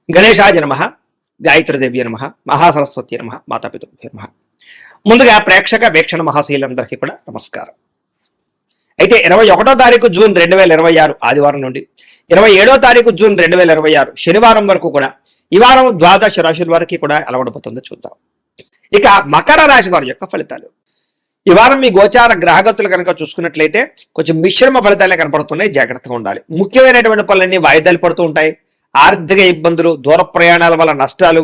గణేశాయ నమః, గాయత్రీదేవ్య నమః, మహాసరస్వతి నమః, మాతాపితృభ్యో నమః. ముందుగా ప్రేక్షక వీక్షణ మహాశీలందరికీ కూడా నమస్కారం. అయితే 21వ తారీఖు జూన్ 2026 ఆదివారం నుండి 27వ తారీఖు జూన్ 2026 శనివారం వరకు కూడా ఈ వారం ద్వాదశ రాశుల వారికి కూడా ఎలా ఉండబోతుందో చూద్దాం. ఇక మకర రాశి వారి యొక్క ఫలితాలు. ఈ వారం మీ గోచార గ్రహగతులు కనుక చూసుకున్నట్లయితే కొంచెం మిశ్రమ ఫలితాలే కనపడుతున్నాయి, జాగ్రత్తగా ఉండాలి. ముఖ్యమైనటువంటి పనులన్నీ వాయిదాలు పడుతూ ఉంటాయి. ఆర్థిక ఇబ్బందులు, దూర ప్రయాణాల వల్ల నష్టాలు,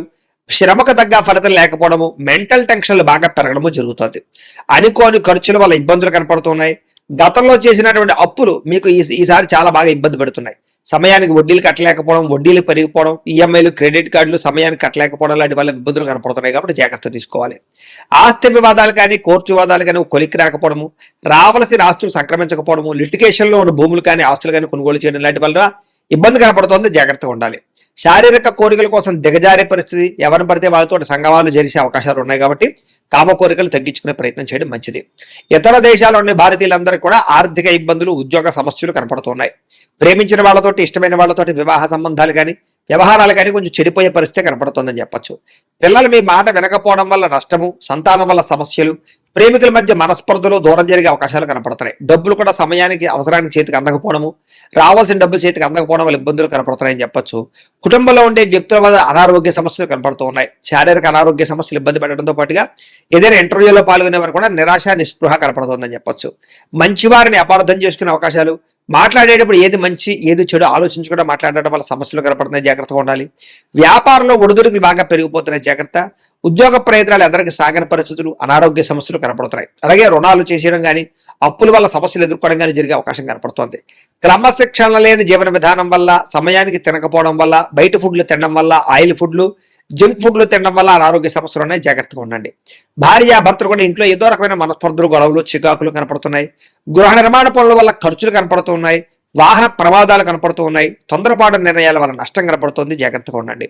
శ్రమకు తగ్గ ఫలితం లేకపోవడము, మెంటల్ టెన్షన్లు బాగా పెరగడము జరుగుతుంది. అనుకోని ఖర్చుల వల్ల ఇబ్బందులు కనపడుతున్నాయి. గతంలో చేసినటువంటి అప్పులు మీకు ఈసారి చాలా బాగా ఇబ్బంది పెడుతున్నాయి. సమయానికి వడ్డీలు కట్టలేకపోవడం, వడ్డీలు పెరిగిపోవడం, ఈఎంఐలు, క్రెడిట్ కార్డులు సమయానికి కట్టలేకపోవడం లాంటి వల్ల ఇబ్బందులు కనపడుతున్నాయి. కాబట్టి జాగ్రత్త తీసుకోవాలి. ఆస్తి వివాదాలు కానీ, కోర్టు వివాదాలు కానీ కొలిక్కి రాకపోవడము, రావాల్సిన ఆస్తులు సంక్రమించకపోవడము, లిటిగేషన్లో ఉన్న భూములు కానీ ఆస్తులు కానీ కొనుగోలు చేయడం లాంటి వల్ల ఇబ్బంది కనపడుతోంది. జాగ్రత్తగా ఉండాలి. శారీరక కోరికల కోసం దిగజారే పరిస్థితి, ఎవరిని పడితే వాళ్ళతో సంగమాలు చేసే అవకాశాలు ఉన్నాయి. కాబట్టి కామ కోరికలు తగ్గించుకునే ప్రయత్నం చేయడం మంచిది. ఇతర దేశాల్లోని భారతీయులందరికీ కూడా ఆర్థిక ఇబ్బందులు, ఉద్యోగ సమస్యలు కనపడుతున్నాయి. ప్రేమించిన వాళ్ళతోటి, ఇష్టమైన వాళ్ళతోటి వివాహ సంబంధాలు కానీ, వ్యవహారాలు కానీ కొంచెం చెడిపోయే పరిస్థితి కనపడుతుందని చెప్పొచ్చు. పిల్లలు మీ మాట వినకపోవడం వల్ల నష్టము, సంతానం వల్ల సమస్యలు, ప్రేమికుల మధ్య మనస్పర్ధలు, దూరం జరిగే అవకాశాలు కనపడుతున్నాయి. డబ్బులు కూడా సమయానికి, అవసరానికి చేతికి అందకపోవడము, రావాల్సిన డబ్బులు చేతికి అందకపోవడం వల్ల ఇబ్బందులు కనపడుతున్నాయని చెప్పొచ్చు. కుటుంబంలో ఉండే వ్యక్తుల వల్ల అనారోగ్య సమస్యలు కనపడుతూ ఉన్నాయి. శారీరక అనారోగ్య సమస్యలు ఇబ్బంది పెట్టడంతో పాటుగా ఏదైనా ఇంటర్వ్యూలో పాల్గొనే వారు కూడా నిరాశ, నిస్పృహ కనపడుతుందని చెప్పొచ్చు. మంచివారిని అపార్థం చేసుకునే అవకాశాలు, మాట్లాడేటప్పుడు ఏది మంచి ఏది చెడు ఆలోచించుకుంటూ మాట్లాడడం వల్ల సమస్యలు కనపడుతున్నాయి. జాగ్రత్తగా ఉండాలి. వ్యాపారంలో ఒడిదుడుకులు బాగా పెరిగిపోతున్నాయి. జాగ్రత్త. ఉద్యోగ ప్రయత్నాలు అందరికీ సాగని పరిస్థితులు, అనారోగ్య సమస్యలు కనపడుతున్నాయి. అలాగే రుణాలు చేసేయడం కానీ, అప్పుల వల్ల సమస్యలు ఎదుర్కోవడం కానీ జరిగే అవకాశం కనపడుతోంది. క్రమశిక్షణ లేని జీవన విధానం వల్ల, సమయానికి తినకపోవడం వల్ల, బయట ఫుడ్లు తినడం వల్ల, ఆయిల్ ఫుడ్లు, జంక్ ఫుడ్లు తినడం వల్ల అనారోగ్య సమస్యలు ఉన్నాయి. జాగ్రత్తగా ఉండండి. భార్య భర్తలు కూడా ఇంట్లో ఏదో రకమైన మనస్పర్ధలు, గొడవలు, చికాకులు కనపడుతున్నాయి. గృహ నిర్మాణ పనుల వల్ల ఖర్చులు కనపడుతున్నాయి. వాహన ప్రమాదాలు కనపడుతూ ఉన్నాయి. తొందరపాటు నిర్ణయాల వల్ల నష్టం కనపడుతుంది. జాగ్రత్తగా ఉండండి.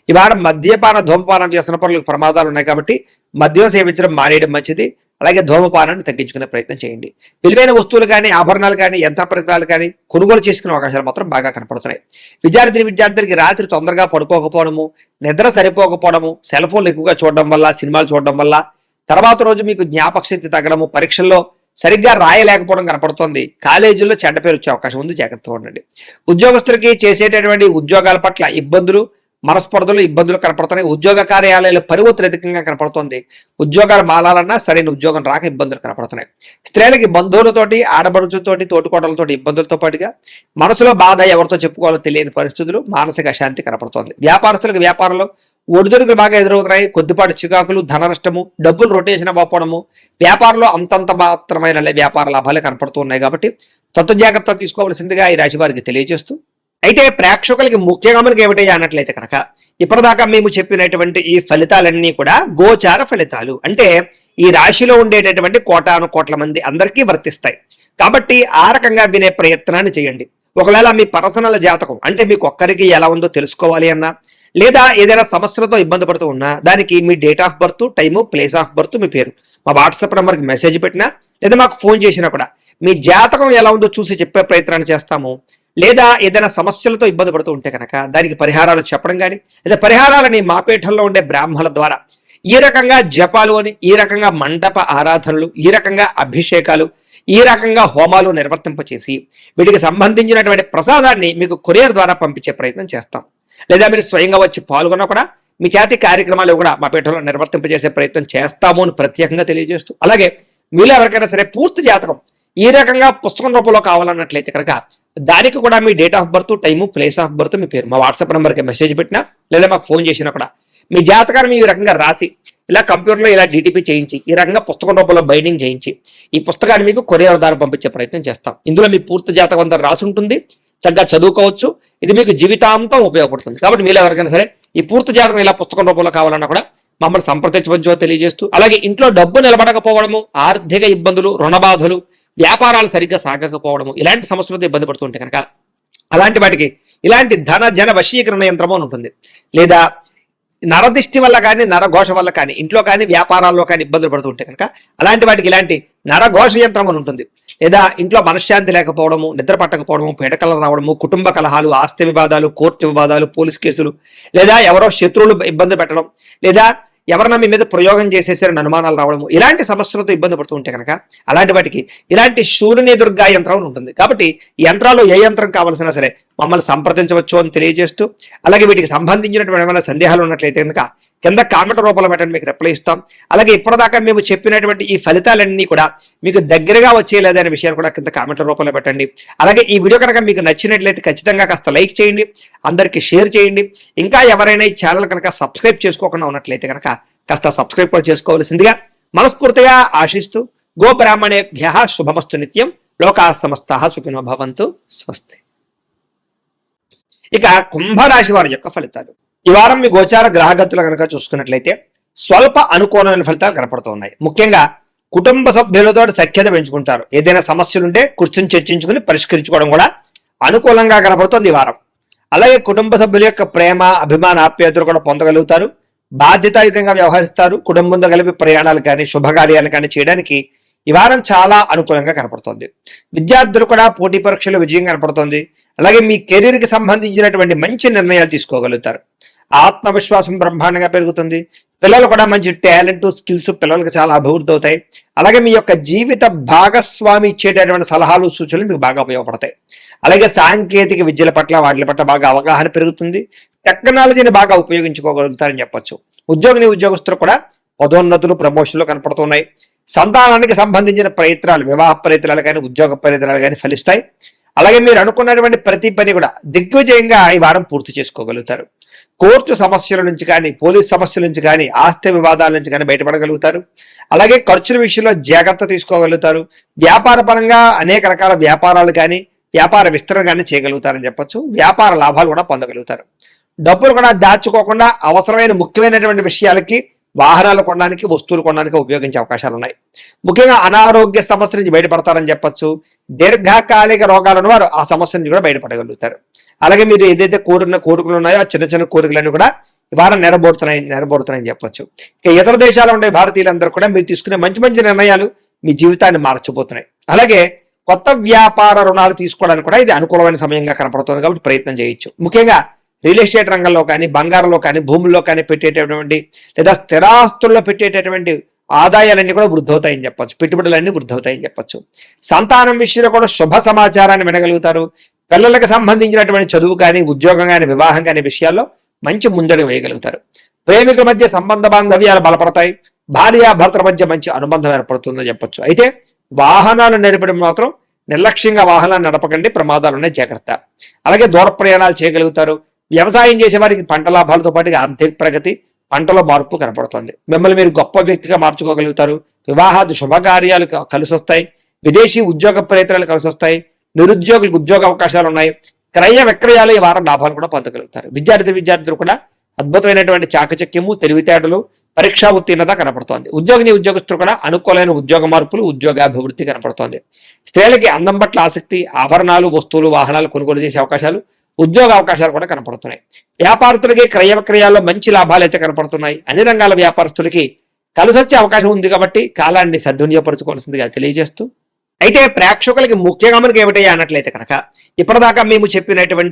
ఈ వారం మద్యపాన, ధూమపానం వ్యసన పనులకు ప్రమాదాలు ఉన్నాయి. కాబట్టి మద్యం సేవించడం మానేయడం మంచిది. అలాగే ధూమపానాన్ని తగ్గించుకునే ప్రయత్నం చేయండి. విలువైన వస్తువులు కానీ, ఆభరణాలు కానీ, యంత్ర పరికరాలు కానీ కొనుగోలు చేసుకునే అవకాశాలు మాత్రం బాగా కనపడుతున్నాయి. విద్యార్థులకి రాత్రి తొందరగా పడుకోకపోవడము, నిద్ర సరిపోకపోవడము, సెల్ ఫోన్లు ఎక్కువగా చూడడం వల్ల, సినిమాలు చూడడం వల్ల తర్వాత రోజు మీకు జ్ఞాపక శక్తి తగ్గడము, పరీక్షల్లో సరిగ్గా రాయలేకపోవడం కనపడుతోంది. కాలేజీల్లో చెడ్డ పేరు వచ్చే అవకాశం ఉంది. జాగ్రత్తగా ఉండండి. ఉద్యోగస్తులకి చేసేటటువంటి ఉద్యోగాల పట్ల ఇబ్బందులు, మనస్పర్ధలు, ఇబ్బందులు కనపడుతున్నాయి. ఉద్యోగ కార్యాలయాలు పరివర్తన అధికంగా కనపడుతోంది. ఉద్యోగాలు మారాలన్నా సరైన ఉద్యోగం రాక ఇబ్బందులు కనపడుతున్నాయి. స్త్రీలకి బంధువులతోటి, ఆడబడుచులతోటి, తోటికోటలతోటి ఇబ్బందులతో పాటుగా మనసులో బాధ, ఎవరితో చెప్పుకోవాలో తెలియని పరిస్థితులు, మానసిక అశాంతి కనపడుతోంది. వ్యాపారస్తులకు వ్యాపారంలో ఒడిదుడుకులు బాగా ఎదురవుతున్నాయి. కొద్దిపాటి చికాకులు, ధన నష్టము, డబ్బులు రొటేషన్ అవ్వకపోవడము, వ్యాపారంలో అంతంత మాత్రమైన వ్యాపార లాభాలు కనపడుతూ ఉన్నాయి. కాబట్టి తత్వ జాగ్రత్త తీసుకోవాల్సిందిగా ఈ రాశి వారికి తెలియజేస్తూ, అయితే ప్రేక్షకులకి ముఖ్యంగా మనకి ఏమిటయ్యా అన్నట్లయితే కనుక ఇప్పటిదాకా మేము చెప్పినటువంటి ఈ ఫలితాలన్నీ కూడా గోచార ఫలితాలు, అంటే ఈ రాశిలో ఉండేటటువంటి కోటాను కోట్ల మంది అందరికీ వర్తిస్తాయి. కాబట్టి ఆ రకంగా వినే ప్రయత్నాన్ని చేయండి. ఒకవేళ మీ పర్సనల్ జాతకం అంటే మీకు ఒక్కరికి ఎలా ఉందో తెలుసుకోవాలి అన్నా, లేదా ఏదైనా సమస్యలతో ఇబ్బంది పడుతూ ఉన్నా, దానికి మీ date of birth, time, place of birth, మీ పేరు మా వాట్సాప్ నెంబర్కి మెసేజ్ పెట్టినా, లేదా మాకు ఫోన్ చేసినా కూడా మీ జాతకం ఎలా ఉందో చూసి చెప్పే ప్రయత్నాన్ని చేస్తాము. లేదా ఏదైనా సమస్యలతో ఇబ్బంది పడుతూ ఉంటే కనుక దానికి పరిహారాలు చెప్పడం కానీ, లేదా పరిహారాలని మా పీఠంలో ఉండే బ్రాహ్మణుల ద్వారా ఈ రకంగా జపాలు అని, ఈ రకంగా మండప ఆరాధనలు, ఈ రకంగా అభిషేకాలు, ఈ రకంగా హోమాలు నిర్వర్తింపచేసి వీటికి సంబంధించినటువంటి ప్రసాదాన్ని మీకు కొరియర్ ద్వారా పంపించే ప్రయత్నం చేస్తాం. లేదా మీరు స్వయంగా వచ్చి పాల్గొన్నా కూడా మీ చేతి కార్యక్రమాలు కూడా మా పీఠంలో నిర్వర్తింపజేసే ప్రయత్నం చేస్తాము అని ప్రత్యేకంగా తెలియజేస్తూ, అలాగే మీలో ఎవరికైనా సరే పూర్తి జాతకం ఈ రకంగా పుస్తకం రూపంలో కావాలన్నట్లయితే కనుక దానికి కూడా మీ date of birth, time, place of birth, మీ పేరు మా వాట్సాప్ నెంబర్కి మెసేజ్ పెట్టినా, లేదా మాకు ఫోన్ చేసినా కూడా మీ జాతకాన్ని ఈ రకంగా రాసి ఇలా కంప్యూటర్లో ఇలా డిటిపి చేయించి ఈ రకంగా పుస్తకం రూపంలో బైండింగ్ చేయించి ఈ పుస్తకాన్ని మీకు కొరియర్ ద్వారా పంపించే ప్రయత్నం చేస్తాం. ఇందులో మీ పూర్తి జాతకం అంతా రాసి ఉంటుంది. చక్కగా చదువుకోవచ్చు. ఇది మీకు జీవితాంతం ఉపయోగపడుతుంది. కాబట్టి మీరు ఎవరికైనా సరే ఈ పూర్తి జాతకం ఇలా పుస్తకం రూపంలో కావాలన్నా కూడా మమ్మల్ని సంప్రదించవచ్చో తెలియజేస్తూ, అలాగే ఇంట్లో డబ్బు నిలబడకపోవడము, ఆర్థిక ఇబ్బందులు, రుణబాధలు, వ్యాపారాలు సరిగ్గా సాగకపోవడము, ఇలాంటి సమస్యలతో ఇబ్బంది పడుతుంటే కనుక అలాంటి వాటికి ఇలాంటి ధన జన వశీకరణ యంత్రము అని ఉంటుంది. లేదా నరదిష్టి వల్ల కానీ, నరఘోష వల్ల కానీ, ఇంట్లో కానీ వ్యాపారాల్లో కానీ ఇబ్బందులు పడుతుంటే కనుక అలాంటి వాటికి ఇలాంటి నరఘోష యంత్రం అని ఉంటుంది. లేదా ఇంట్లో మనశ్శాంతి లేకపోవడము, నిద్ర పట్టకపోవడము, పీడకలు రావడము, కుటుంబ కలహాలు, ఆస్తి వివాదాలు, కోర్టు వివాదాలు, పోలీస్ కేసులు, లేదా ఎవరో శత్రువులు ఇబ్బంది పెట్టడం, లేదా ఎవరన్నా మీ మీద ప్రయోగం చేసేసారని అనుమానాలు రావడము, ఇలాంటి సమస్యలతో ఇబ్బంది పడుతూ ఉంటే కనుక అలాంటి వాటికి ఇలాంటి శూలిని దుర్గా యంత్రం ఉంటుంది. కాబట్టి ఈ యంత్రాలు ఏ యంత్రం కావాల్సినా సరే మమ్మల్ని సంప్రదించవచ్చు అని తెలియజేస్తూ, అలాగే వీటికి సంబంధించినటువంటి ఏమైనా సందేహాలు ఉన్నట్లయితే కనుక కింద కామెంట్ రూపంలో పెట్టండి, మీకు రిప్లై ఇస్తాం. అలాగే ఇప్పటిదాకా మేము చెప్పినటువంటి ఈ ఫలితాలన్నీ కూడా మీకు దగ్గరగా వచ్చేయలేదనే విషయాన్ని కూడా కింద కామెంట్ రూపంలో పెట్టండి. అలాగే ఈ వీడియో కనుక మీకు నచ్చినట్లయితే ఖచ్చితంగా కాస్త లైక్ చేయండి, అందరికీ షేర్ చేయండి. ఇంకా ఎవరైనా ఈ ఛానల్ కనుక సబ్స్క్రైబ్ చేసుకోకుండా ఉన్నట్లయితే కనుక కాస్త సబ్స్క్రైబ్ కూడా చేసుకోవాల్సిందిగా మనస్ఫూర్తిగా ఆశిస్తూ, గోబ్రాహ్మణేభ్యః శుభమస్తు నిత్యం, లోకాః సమస్తాః సుఖినో భవంతు, స్వస్తి. ఇక కుంభరాశి వారి యొక్క ఫలితాలు. ఈ వారం మీ గోచార గ్రహగతులు కనుక చూసుకున్నట్లయితే స్వల్ప అనుకూలమైన ఫలితాలు కనపడుతున్నాయి. ముఖ్యంగా కుటుంబ సభ్యులతో సఖ్యత పెంచుకుంటారు. ఏదైనా సమస్యలుంటే కూర్చొని చర్చించుకుని పరిష్కరించుకోవడం కూడా అనుకూలంగా కనపడుతుంది ఈ వారం. అలాగే కుటుంబ సభ్యుల యొక్క ప్రేమ, అభిమాన, ఆప్యాయతలు కూడా పొందగలుగుతారు. బాధ్యతాయుతంగా వ్యవహరిస్తారు. కుటుంబంతో కలిపి ప్రయాణాలు కానీ శుభకార్యాలు కానీ చేయడానికి ఈ వారం చాలా అనుకూలంగా కనపడుతుంది. విద్యార్థులు కూడా పోటీ పరీక్షలు విజయం కనపడుతుంది. అలాగే మీ కెరీర్కి సంబంధించినటువంటి మంచి నిర్ణయాలు తీసుకోగలుగుతారు. ఆత్మవిశ్వాసం బ్రహ్మాండంగా పెరుగుతుంది. పిల్లలు కూడా మంచి టాలెంట్, స్కిల్స్ పిల్లలకు చాలా అభివృద్ధి అవుతాయి. అలాగే మీ యొక్క జీవిత భాగస్వామి ఇచ్చేటటువంటి సలహాలు, సూచనలు మీకు బాగా ఉపయోగపడతాయి. అలాగే సాంకేతిక విద్యల పట్ల వాటి పట్ల బాగా అవగాహన పెరుగుతుంది. టెక్నాలజీని బాగా ఉపయోగించుకోగలుగుతారని చెప్పొచ్చు. ఉద్యోగస్తులు కూడా పదోన్నతులు, ప్రమోషన్లు కనపడుతున్నాయి. సంతానానికి సంబంధించిన ప్రయత్నాలు, వివాహ ప్రయత్నాలు కానీ ఉద్యోగ ప్రయత్నాలు కానీ ఫలిస్తాయి. అలాగే మీరు అనుకున్నటువంటి ప్రతి పని కూడా దిగ్విజయంగా ఈ వారం పూర్తి చేసుకోగలుగుతారు. కోర్టు సమస్యల నుంచి కానీ, పోలీస్ సమస్యల నుంచి కానీ, ఆస్తి వివాదాల నుంచి కానీ బయటపడగలుగుతారు. అలాగే ఖర్చుల విషయంలో జాగ్రత్త తీసుకోగలుగుతారు. వ్యాపార పరంగా అనేక రకాల వ్యాపారాలు కానీ, వ్యాపార విస్తరణ కానీ చేయగలుగుతారని చెప్పొచ్చు. వ్యాపార లాభాలు కూడా పొందగలుగుతారు. డబ్బులు కూడా దాచుకోకుండా అవసరమైన ముఖ్యమైనటువంటి విషయాలకి, వాహనాలు కొనడానికి, వస్తువులు కొనడానికి ఉపయోగించే అవకాశాలు ఉన్నాయి. ముఖ్యంగా అనారోగ్య సమస్య నుంచి బయటపడతారని చెప్పొచ్చు. దీర్ఘకాలిక రోగాలను వారు ఆ సమస్య నుంచి కూడా బయటపడగలుగుతారు. అలాగే మీరు ఏదైతే కోరికలు ఉన్నాయో ఆ చిన్న చిన్న కోరికలన్నీ కూడా ఈ వారం నెరబోడుతున్నాయని చెప్పొచ్చు. ఇక ఇతర దేశాల్లో ఉండే భారతీయులందరూ కూడా మీరు తీసుకునే మంచి మంచి నిర్ణయాలు మీ జీవితాన్ని మార్చబోతున్నాయి. అలాగే కొత్త వ్యాపార రుణాలు తీసుకోవడానికి కూడా ఇది అనుకూలమైన సమయంగా కనపడుతుంది. కాబట్టి ప్రయత్నం చేయొచ్చు. ముఖ్యంగా రియల్ ఎస్టేట్ రంగంలో కానీ, బంగారంలో కానీ, భూముల్లో కానీ పెట్టేటటువంటి లేదా స్థిరాస్తుల్లో పెట్టేటటువంటి ఆదాయాలన్నీ కూడా వృద్ధి అవుతాయని చెప్పొచ్చు. పెట్టుబడులన్నీ వృద్ధి అవుతాయని చెప్పొచ్చు. సంతానం విషయంలో కూడా శుభ సమాచారాన్ని వినగలుగుతారు. పిల్లలకు సంబంధించినటువంటి చదువు కానీ, ఉద్యోగం కానీ, వివాహం కానీ విషయాల్లో మంచి ముందడుగు వేయగలుగుతారు. ప్రేమికుల మధ్య సంబంధ బాంధవ్యాలు బలపడతాయి. భార్యాభర్తల మధ్య మంచి అనుబంధం ఏర్పడుతుందని చెప్పొచ్చు. అయితే వాహనాలు నడిపడం మాత్రం నిర్లక్ష్యంగా వాహనాలు నడపకండి, ప్రమాదాలున్నాయి, జాగ్రత్త. అలాగే దూర ప్రయాణాలు చేయగలుగుతారు. వ్యవసాయం చేసే వారికి పంట లాభాలతో పాటు ఆర్థిక ప్రగతి, పంటలో మార్పు కనపడుతుంది. మిమ్మల్ని మీరు గొప్ప వ్యక్తిగా మార్చుకోగలుగుతారు. వివాహాది శుభకార్యాలు కలిసి వస్తాయి. విదేశీ ఉద్యోగ ప్రయత్నాలు కలిసి వస్తాయి. నిరుద్యోగులకు ఉద్యోగ అవకాశాలు ఉన్నాయి. క్రయ విక్రయాలు ఈ వారం లాభాలు కూడా పొందగలుగుతారు. విద్యార్థులు కూడా అద్భుతమైనటువంటి చాకచక్యము, తెలివితేటలు, పరీక్షా ఉత్తీర్ణత కనపడుతోంది. ఉద్యోగస్తులు కూడా అనుకూలమైన ఉద్యోగ మార్పులు, ఉద్యోగాభివృద్ధి కనపడుతోంది. స్త్రీలకి అందం పట్ల ఆసక్తి, ఆభరణాలు, వస్తువులు, వాహనాలు కొనుగోలు చేసే అవకాశాలు, ఉద్యోగ అవకాశాలు కూడా కనపడుతున్నాయి. వ్యాపారస్తులకి క్రయ విక్రయాల్లో మంచి లాభాలు అయితే కనపడుతున్నాయి. అన్ని రంగాల వ్యాపారస్తులకి కలిసొచ్చే అవకాశం ఉంది. కాబట్టి కాలాన్ని సద్వినియోగపరచుకోవాల్సిందిగా తెలియజేస్తూ, అయితే ప్రేక్షకులకి ముఖ్యంగా మనకి ఏమిటయ్యా అన్నట్లయితే కనుక ఇప్పటిదాకా మేము చెప్పినటువంటి